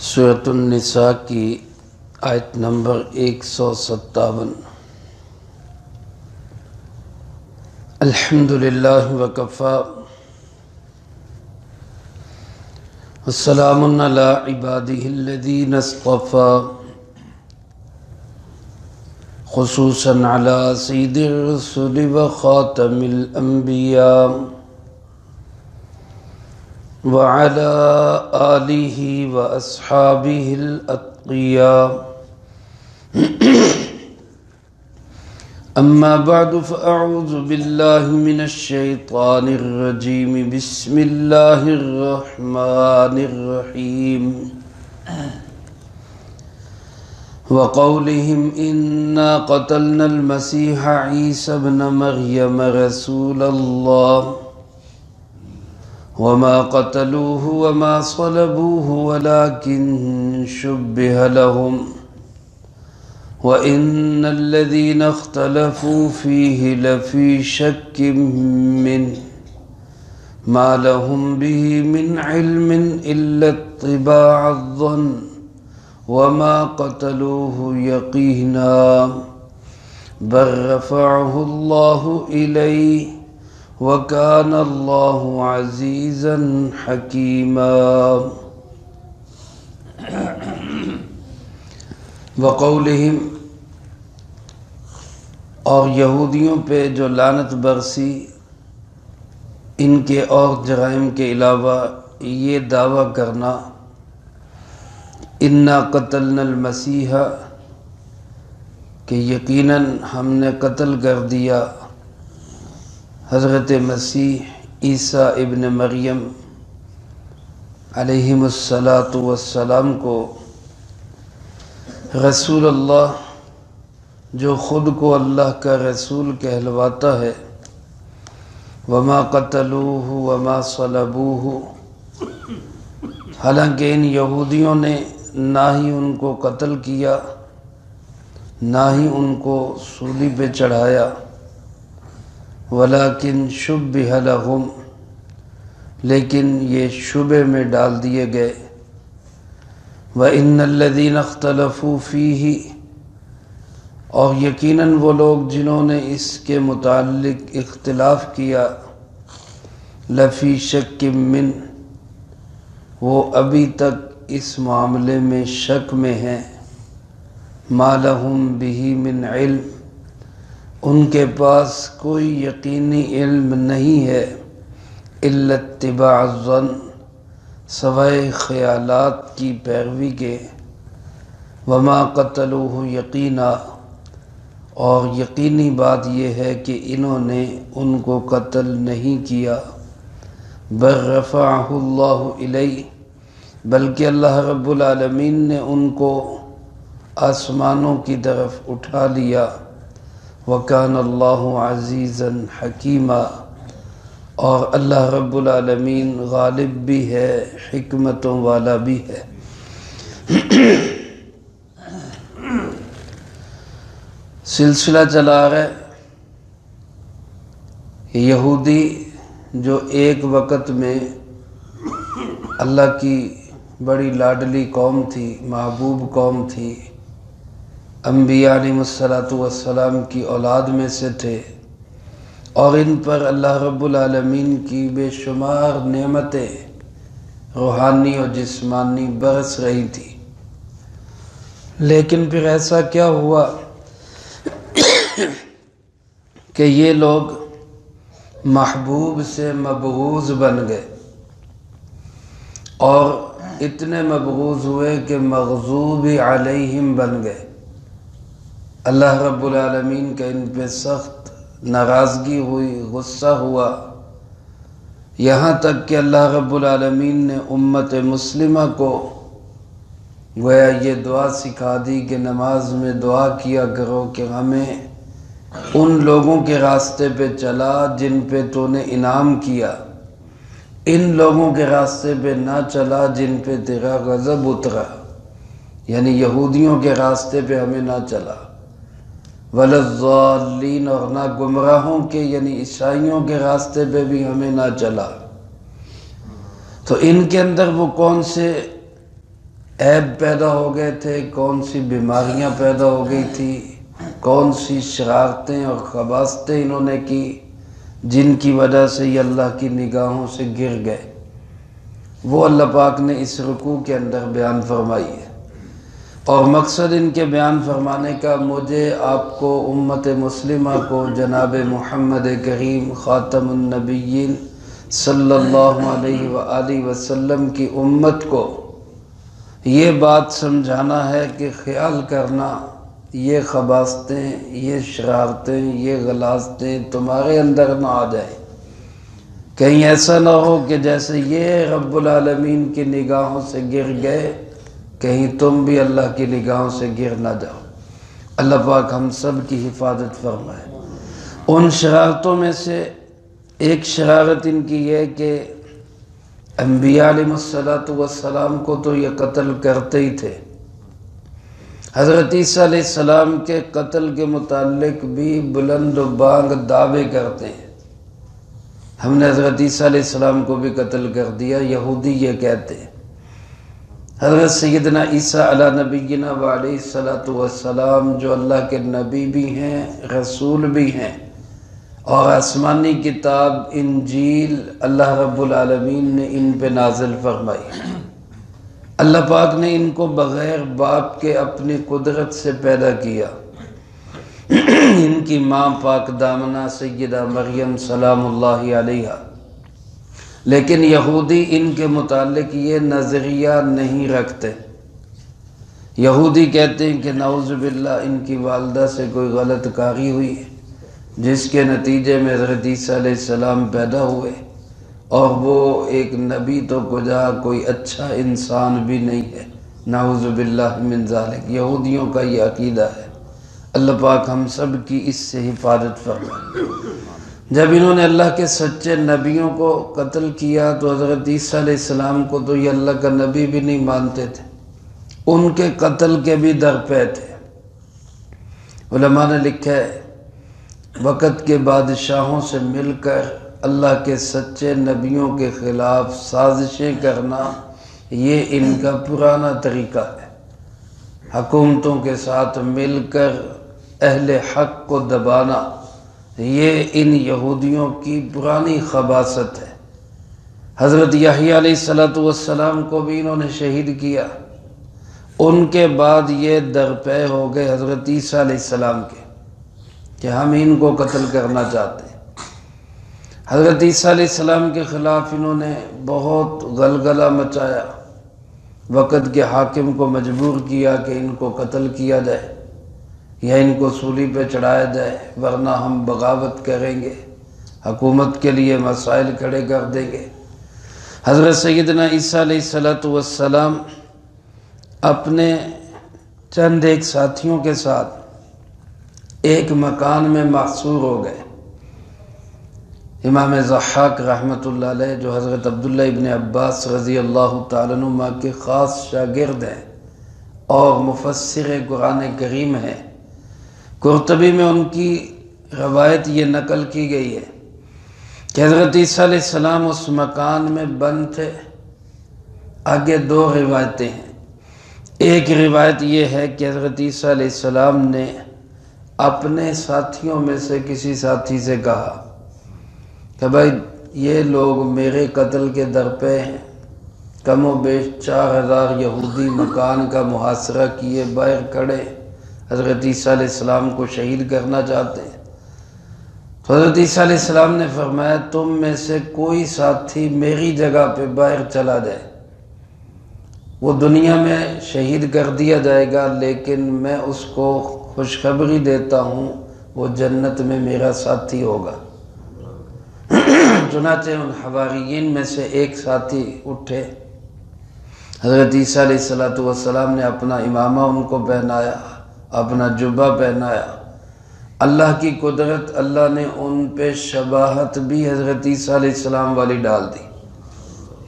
سورۃ النساء کی آیت نمبر 157۔ الحمدللہ وکفی والسلام علی عبادہ الذین اصطفی، خصوصا علی سید الرسل وخاتم الانبیاء وعلى آلہ واصحابہ الاتقیاء۔ اما بعد فاعوذ باللہ من الشیطان الرجیم، بسم اللہ الرحمن الرحیم۔ وقولہم انا قتلنا المسیح عیسی ابن مریم رسول اللہ وما قتلوه وما صلبوه ولكن شبه لهم وإن الذين اختلفوا فيه لفي شك منه ما لهم به من علم إلا اتباع الظن وما قتلوه يقينا بل رفعه الله إليه وَكَانَ اللَّهُ عَزِيزًا حَكِيمًا۔ وقولہم، اور یہودیوں پہ جو لعنت برسی ان کے اور جرائم کے علاوہ یہ دعویٰ کرنا، اِنَّا قَتَلْنَا الْمَسِيحَ، کہ یقیناً ہم نے قتل کر دیا حضرت مسیح عیسیٰ ابن مریم علیہم السلام کو، رسول اللہ جو خود کو اللہ کا رسول کہلواتا ہے، وما قتلوہ وما صلبوہ، حالانکہ ان یہودیوں نے نہ ہی ان کو قتل کیا نہ ہی ان کو صلیب پہ چڑھایا، ولیکن شبہ لہم، لیکن یہ شبہ میں ڈال دیے گئے، وَإِنَّ الَّذِينَ اخْتَلَفُوا فِيهِ، اور یقیناً وہ لوگ جنہوں نے اس کے متعلق اختلاف کیا، لفی شک من، وہ ابھی تک اس معاملے میں شک میں ہیں، ما لہم بہ من علم، ان کے پاس کوئی یقینی علم نہیں ہے، الا اتباع الظن، سوائے خیالات کی پیروی کے، وما قتلوہ یقینا، اور یقینی بات یہ ہے کہ انہوں نے ان کو قتل نہیں کیا، بل رفعہ اللہ الیہ، بلکہ اللہ رب العالمین نے ان کو آسمانوں کی طرف اٹھا لیا، وَكَانَ اللَّهُ عَزِيزًا حَكِيمًا، اور اللہ رب العالمین غالب بھی ہے، حکمتوں والا بھی ہے۔ سلسلہ چلا رہے یہودی جو ایک وقت میں اللہ کی بڑی لاڈلی قوم تھی، محبوب قوم تھی، انبیاء علیہ السلام کی اولاد میں سے تھے، اور ان پر اللہ رب العالمین کی بے شمار نعمتیں روحانی اور جسمانی برس رہی تھی، لیکن پھر ایسا کیا ہوا کہ یہ لوگ محبوب سے مبغوض بن گئے، اور اتنے مبغوض ہوئے کہ مغضوب علیہم بن گئے۔ اللہ رب العالمین کا ان پہ سخت ناراضگی ہوئی، غصہ ہوا، یہاں تک کہ اللہ رب العالمین نے امت مسلمہ کو گویا یہ دعا سکھا دی کہ نماز میں دعا کیا کرو کہ ہمیں ان لوگوں کے راستے پہ چلا جن پہ تو نے انعام کیا، ان لوگوں کے راستے پہ نہ چلا جن پہ تیرا غضب اترا، یعنی یہودیوں کے راستے پہ ہمیں نہ چلا، وَلَلضَّالِّينَ، اور نہ گمراہوں کے یعنی عیسائیوں کے راستے پہ بھی ہمیں نہ چلا۔ تو ان کے اندر وہ کون سے عیب پیدا ہو گئے تھے، کون سی بیماریاں پیدا ہو گئی تھی، کون سی شرارتیں اور خباثتیں انہوں نے کی جن کی وجہ سے یہ اللہ کی نگاہوں سے گر گئے، وہ اللہ پاک نے اس رکوع کے اندر بیان فرمائی ہے۔ اور مقصد ان کے بیان فرمانے کا مجھے، آپ کو، امت مسلمہ کو، جناب محمد کریم خاتم النبیین صلی اللہ علیہ وآلہ وسلم کی امت کو یہ بات سمجھانا ہے کہ خیال کرنا یہ خباثتیں، یہ شرارتیں، یہ غلاظتیں تمہارے اندر نہ آ جائیں، کہیں ایسا نہ ہو کہ جیسے یہ رب العالمین کی نگاہوں سے گر گئے، کہیں تم بھی اللہ کی نگاہوں سے گر نہ جاؤ۔ اللہ پاک ہم سب کی حفاظت فرمائے۔ ان شرارتوں میں سے ایک شرارت ان کی یہ کہ انبیاء علیہ السلام کو تو یہ قتل کرتے ہی تھے، حضرت عیسیٰ علیہ السلام کے قتل کے متعلق بھی بلند و بانگ دعوے کرتے ہیں، ہم نے حضرت عیسیٰ علیہ السلام کو بھی قتل کر دیا، یہودی یہ کہتے ہیں۔ حضرت سیدنا عیسیٰ علیہ نبینا وعلیہ السلام جو اللہ کے نبی بھی ہیں، رسول بھی ہیں، اور آسمانی کتاب انجیل اللہ رب العالمین نے ان پہ نازل فرمائی۔ اللہ پاک نے ان کو بغیر باپ کے اپنی قدرت سے پیدا کیا۔ ان کی ماں پاک دامنہ سیدہ مریم سلام اللہ علیہا، لیکن یہودی ان کے متعلق یہ نظریہ نہیں رکھتے۔ یہودی کہتے ہیں کہ نعوذ باللہ ان کی والدہ سے کوئی غلط کاری ہوئی جس کے نتیجے میں حضرت عیسیٰ علیہ السلام پیدا ہوئے، اور وہ ایک نبی تو کجا کوئی اچھا انسان بھی نہیں ہے، نعوذ باللہ من ذالک۔ یہودیوں کا یہ عقیدہ ہے، اللہ پاک ہم سب کی اس سے حفاظت فرمائے۔ جب انہوں نے اللہ کے سچے نبیوں کو قتل کیا تو حضرت عیسیٰ علیہ السلام کو تو یہ اللہ کا نبی بھی نہیں مانتے تھے، ان کے قتل کے بھی درپے تھے۔ علماء نے لکھا ہے وقت کے بادشاہوں سے مل کر اللہ کے سچے نبیوں کے خلاف سازشیں کرنا یہ ان کا پرانا طریقہ ہے، حکومتوں کے ساتھ مل کر اہل حق کو دبانا یہ ان یہودیوں کی پرانی خباثت ہے۔ حضرت یحییٰ علیہ السلام کو بھی انہوں نے شہید کیا، ان کے بعد یہ درپے ہو گئے حضرت عیسیٰ علیہ السلام کے کہ ہم ان کو قتل کرنا چاہتے ہیں۔ حضرت عیسیٰ علیہ السلام کے خلاف انہوں نے بہت غلغلہ مچایا، وقت کے حاکم کو مجبور کیا کہ ان کو قتل کیا جائے یا ان کو سولی پہ چڑھایا جائے، ورنہ ہم بغاوت کریں گے، حکومت کے لیے مسائل کھڑے کر دیں گے۔ حضرت سیدنا عیسیٰ علیہ السلام اپنے چند ایک ساتھیوں کے ساتھ ایک مکان میں محصور ہو گئے۔ امام ضحاک رحمۃ اللہ علیہ جو حضرت عبداللہ ابن عباس رضی اللہ تعالیٰ عنہ کے خاص شاگرد ہیں اور مفسر قرآن کریم ہیں، قرطبی میں ان کی روایت یہ نقل کی گئی ہے کہ حضرت عیسیٰ علیہ السلام اس مکان میں بند تھے۔ آگے دو روایتیں ہیں، ایک روایت یہ ہے کہ حضرت عیسیٰ علیہ السلام نے اپنے ساتھیوں میں سے کسی ساتھی سے کہا کہ بھائی یہ لوگ میرے قتل کے درپے ہیں، کم و بیش 4000 یہودی مکان کا محاصرہ کیے باہر کھڑے، حضرت عیسیٰ علیہ السلام کو شہید کرنا چاہتے ہیں۔ تو حضرت عیسیٰ علیہ السلام نے فرمایا تم میں سے کوئی ساتھی میری جگہ پہ باہر چلا جائے، وہ دنیا میں شہید کر دیا جائے گا، لیکن میں اس کو خوشخبری دیتا ہوں وہ جنت میں میرا ساتھی ہوگا۔ چنانچہ ان حواریین میں سے ایک ساتھی اٹھے، حضرت عیسیٰ علیہ السلام نے اپنا امامہ ان کو پہنایا، اپنا جبہ پہنایا۔ اللہ کی قدرت، اللہ نے ان پہ شباہت بھی حضرت عیسیٰ علیہ السلام والی ڈال دی،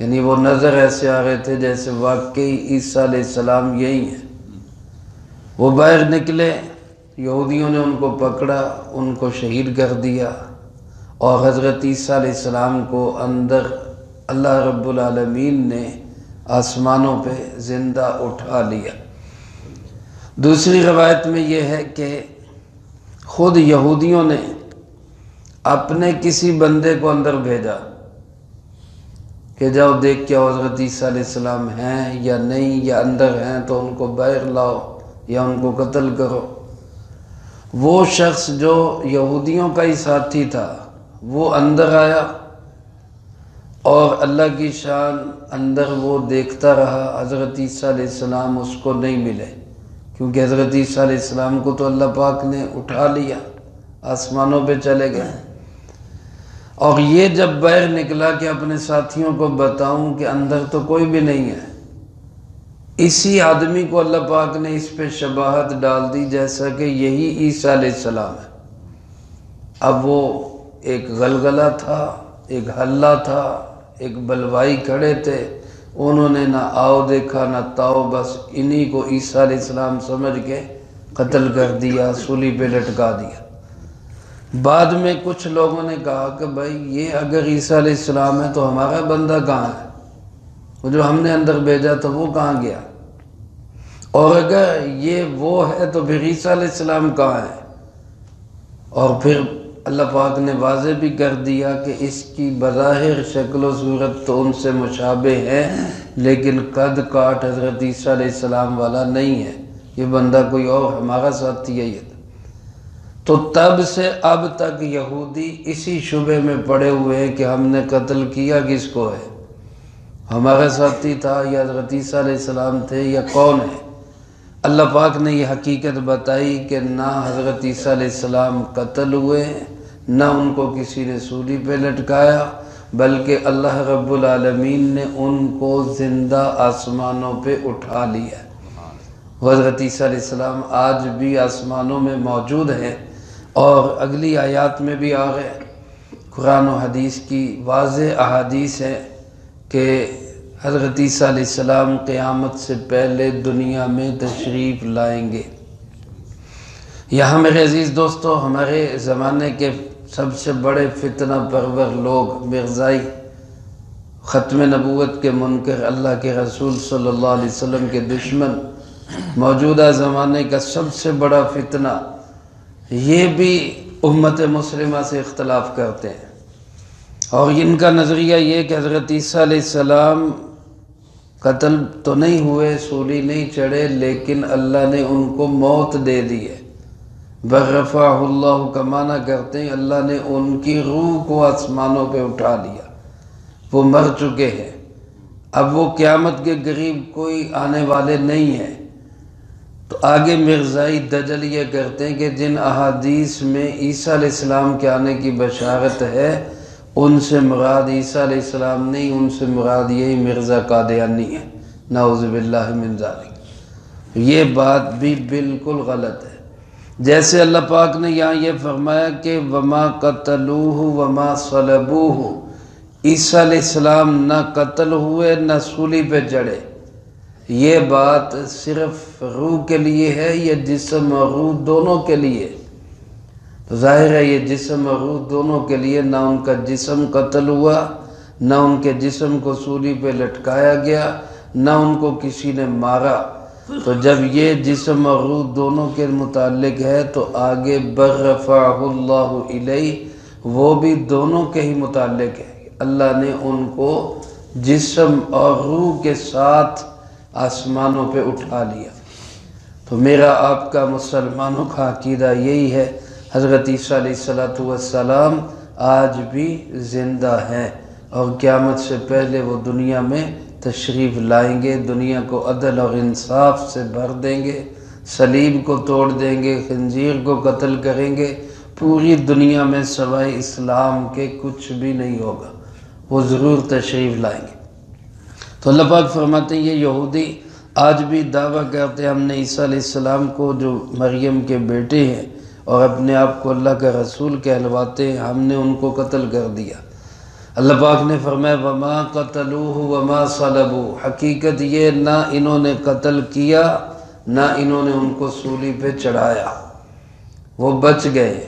یعنی وہ نظر ایسے آ رہے تھے جیسے واقعی عیسیٰ علیہ السلام یہی ہیں۔ وہ باہر نکلے، یہودیوں نے ان کو پکڑا، ان کو شہید کر دیا، اور حضرت عیسیٰ علیہ السلام کو اندر اللہ رب العالمین نے آسمانوں پہ زندہ اٹھا لیا۔ دوسری روایت میں یہ ہے کہ خود یہودیوں نے اپنے کسی بندے کو اندر بھیجا کہ جاؤ دیکھ کے حضرت عیسیٰ علیہ السلام ہیں یا نہیں، یا اندر ہیں تو ان کو باہر لاؤ یا ان کو قتل کرو۔ وہ شخص جو یہودیوں کا ہی ساتھی تھا وہ اندر آیا، اور اللہ کی شان اندر وہ دیکھتا رہا، حضرت عیسیٰ علیہ السلام اس کو نہیں ملے، کیونکہ حضرت عیسیٰ علیہ السلام کو تو اللہ پاک نے اٹھا لیا، آسمانوں پہ چلے گئے۔ اور یہ جب باہر نکلا کہ اپنے ساتھیوں کو بتاؤں کہ اندر تو کوئی بھی نہیں ہے، اسی آدمی کو اللہ پاک نے اس پہ شباہت ڈال دی جیسا کہ یہی عیسیٰ علیہ السلام ہے۔ اب وہ ایک غلغلہ تھا، ایک ہلہ تھا، ایک بلوائی کھڑے تھے، انہوں نے نہ آؤ دیکھا نہ تاؤ، بس انہی کو عیسیٰ علیہ السلام سمجھ کے قتل کر دیا، سولی پہ لٹکا دیا۔ بعد میں کچھ لوگوں نے کہا کہ بھائی یہ اگر عیسیٰ علیہ السلام ہے تو ہمارا بندہ کہاں ہے؟ وہ جو ہم نے اندر بھیجا تھا وہ کہاں گیا؟ اور اگر یہ وہ ہے تو پھر عیسیٰ علیہ السلام کہاں ہے؟ اور پھر اللہ پاک نے واضح بھی کر دیا کہ اس کی بظاہر شکل و صورت تو ان سے مشابہ ہے، لیکن قد کاٹ حضرت عیسیٰ علیہ السلام والا نہیں ہے، یہ بندہ کوئی اور ہمارا ساتھی ہے۔ یہ تو تب سے اب تک یہودی اسی شبے میں پڑے ہوئے ہیں کہ ہم نے قتل کیا کس کو ہے، ہمارا ساتھی تھا یا حضرت عیسیٰ علیہ السلام تھے یا کون ہے؟ اللہ پاک نے یہ حقیقت بتائی کہ نہ حضرت عیسیٰ علیہ السلام قتل ہوئے، نہ ان کو کسی نے سولی پہ لٹکایا، بلکہ اللہ رب العالمین نے ان کو زندہ آسمانوں پہ اٹھا لیا۔ حضرت عیسیٰ علیہ السلام آج بھی آسمانوں میں موجود ہیں، اور اگلی آیات میں بھی آ گئے۔ قرآن و حدیث کی واضح احادیث ہیں کہ حضرت عیسیٰ علیہ السلام قیامت سے پہلے دنیا میں تشریف لائیں گے۔ یہاں میرے عزیز دوستو، ہمارے زمانے کے سب سے بڑے فتنہ پرور لوگ مرزائی، ختم نبوت کے منکر، اللہ کے رسول صلی اللہ علیہ وسلم کے دشمن، موجودہ زمانے کا سب سے بڑا فتنہ، یہ بھی امت مسلمہ سے اختلاف کرتے ہیں، اور ان کا نظریہ یہ کہ حضرت عیسیٰ علیہ السلام قتل تو نہیں ہوئے، سولی نہیں چڑھے، لیکن اللہ نے ان کو موت دے دی ہے۔ برفعہ اللہ کا معنی کرتے ہیں اللہ نے ان کی روح کو آسمانوں پہ اٹھا لیا، وہ مر چکے ہیں، اب وہ قیامت کے قریب کوئی آنے والے نہیں ہیں۔ تو آگے مرزائی دجل یہ کرتے ہیں کہ جن احادیث میں عیسیٰ علیہ السلام کے آنے کی بشارت ہے ان سے مراد عیسیٰ علیہ السلام نہیں، ان سے مراد یہی مرزا قادیانی ہے، نعوذ باللہ من ذالک۔ یہ بات بھی بالکل غلط ہے۔ جیسے اللہ پاک نے یہاں یہ فرمایا کہ وما قتلوہ وما صلبوہ، عیسیٰ علیہ السلام نہ قتل ہوئے نہ سولی پہ چڑھے، یہ بات صرف روح کے لیے ہے یا جسم اور روح دونوں کے لیے؟ تو ظاہر ہے یہ جسم اور روح دونوں کے لیے، نہ ان کا جسم قتل ہوا، نہ ان کے جسم کو سولی پہ لٹکایا گیا، نہ ان کو کسی نے مارا۔ تو جب یہ جسم اور روح دونوں کے متعلق ہے تو آگے برفعہ اللہ الیہ، وہ بھی دونوں کے ہی متعلق ہے، اللہ نے ان کو جسم اور روح کے ساتھ آسمانوں پہ اٹھا لیا۔ تو میرا آپ کا مسلمانوں کا عقیدہ یہی ہے، حضرت عیسیٰ علیہ السلام آج بھی زندہ ہیں، اور قیامت سے پہلے وہ دنیا میں تشریف لائیں گے، دنیا کو عدل اور انصاف سے بھر دیں گے، صلیب کو توڑ دیں گے، خنزیر کو قتل کریں گے، پوری دنیا میں سوائے اسلام کے کچھ بھی نہیں ہوگا، وہ ضرور تشریف لائیں گے۔ تو اللہ پاک فرماتے ہیں یہ یہودی آج بھی دعویٰ کرتے ہیں ہم نے عیسیٰ علیہ السلام کو جو مریم کے بیٹے ہیں اور اپنے آپ کو اللہ کا رسول کہلواتے ہیں، ہم نے ان کو قتل کر دیا۔ اللہ پاک نے فرمایا وما قتلوہ وما صلبوہ، حقیقت یہ نہ انہوں نے قتل کیا نہ انہوں نے ان کو سولی پہ چڑھایا، وہ بچ گئے،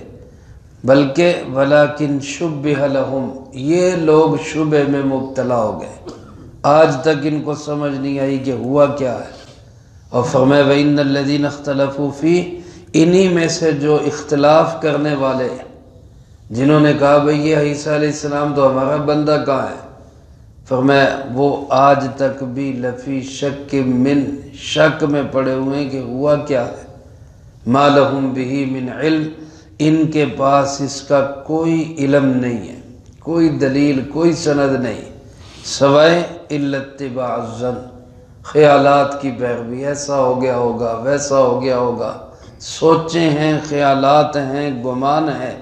بلکہ ولیکن شبہ لہم، یہ لوگ شبہ میں مبتلا ہو گئے، آج تک ان کو سمجھ نہیں آئی کہ ہوا کیا ہے۔ اور فرمایا وَإِنَّ الَّذِينَ اخْتَلَفُوا فِيهِ، انہی میں سے جو اختلاف کرنے والے جنہوں نے کہا بھئی یہ عیسیٰ علیہ السلام تو ہمارا بندہ کہاں ہے، فرمایا وہ آج تک بھی لفی شک من، شک میں پڑے ہوئے ہیں کہ ہوا کیا ہے۔ ما لہم بہ من علم، ان کے پاس اس کا کوئی علم نہیں ہے، کوئی دلیل، کوئی سند نہیں، سوائے الا اتباع الظن، خیالات کی پیروی، ایسا ہو گیا ہوگا، ویسا ہو گیا ہوگا، سوچیں ہیں، خیالات ہیں، گمان ہے۔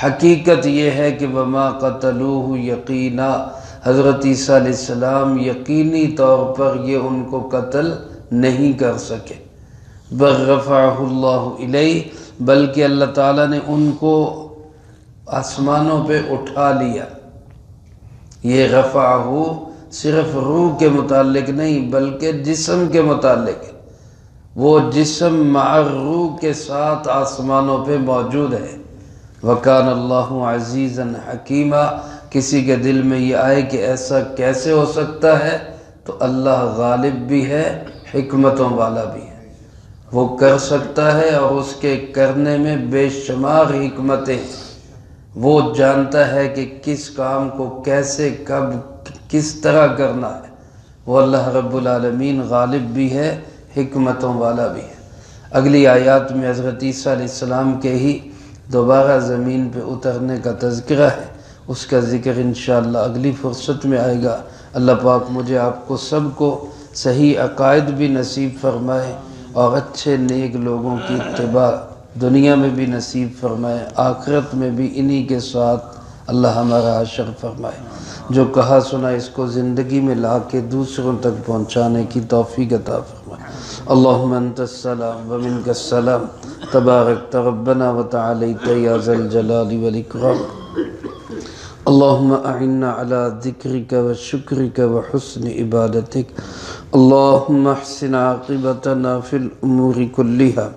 حقیقت یہ ہے کہ وما قتلوہ یقینا، حضرت عیسیٰ علیہ السلام یقینی طور پر یہ ان کو قتل نہیں کر سکے، بل رفعہ اللہ الیہ، بلکہ اللہ تعالیٰ نے ان کو آسمانوں پہ اٹھا لیا۔ یہ رفعہ صرف روح کے متعلق نہیں بلکہ جسم کے متعلق ہے، وہ جسم مع روح کے ساتھ آسمانوں پہ موجود ہے۔ وَكَانَ اللَّهُ عَزِيزًا حَكِيمًا، کسی کے دل میں یہ آئے کہ ایسا کیسے ہو سکتا ہے، تو اللہ غالب بھی ہے، حکمتوں والا بھی ہے، وہ کر سکتا ہے اور اس کے کرنے میں بے شمار حکمتیں، وہ جانتا ہے کہ کس کام کو کیسے، کب، کس طرح کرنا ہے۔ وہ اللہ رب العالمین غالب بھی ہے، حکمتوں والا بھی ہے۔ اگلی آیات میں حضرت عیسیٰ علیہ السلام کے ہی دوبارہ زمین پہ اترنے کا تذکرہ ہے، اس کا ذکر انشاءاللہ اگلی فرصت میں آئے گا۔ اللہ پاک مجھے آپ کو سب کو صحیح عقائد بھی نصیب فرمائے اور اچھے نیک لوگوں کی اتباع دنیا میں بھی نصیب فرمائے، آخرت میں بھی انہی کے ساتھ اللہ ہمارا حشر فرمائے۔ جو کہا سنا اس کو زندگی میں لا کے دوسروں تک پہنچانے کی توفیق عطا فرمائے۔ اللہم انت السلام ومنک السلام، تبارکت ربنا وتعالیت یا ذا الجلال والاکرام۔ اللہم اعنا علی ذکرک وشکرک وحسن عبادتک۔ اللہم احسن عاقبتنا فی الامور کلها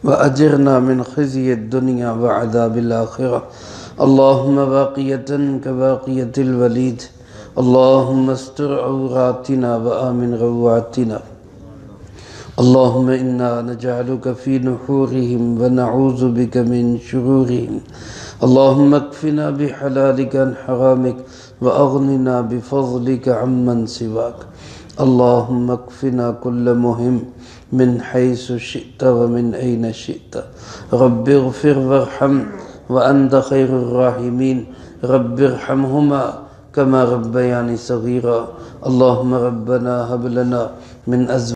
وأجرنا من خزي الدنيا وعذاب الآخرة۔ اللهم باقية كباقية الوليد، اللهم استر عوراتنا وآمن روعاتنا۔ اللهم إنا نجعلك في نحورهم ونعوذ بك من شرورهم۔ اللهم اكفنا بحلالك عن حرامك وأغننا بفضلك عمن سواك۔ اللهم اكفنا كل مهم من حيث شئت ومن أين شئت۔ رب اغفر وارحم وأنت خير الراحمين، رب ارحمهما كما ربياني صغيرا۔ اللهم ربنا هب لنا من أزواجنا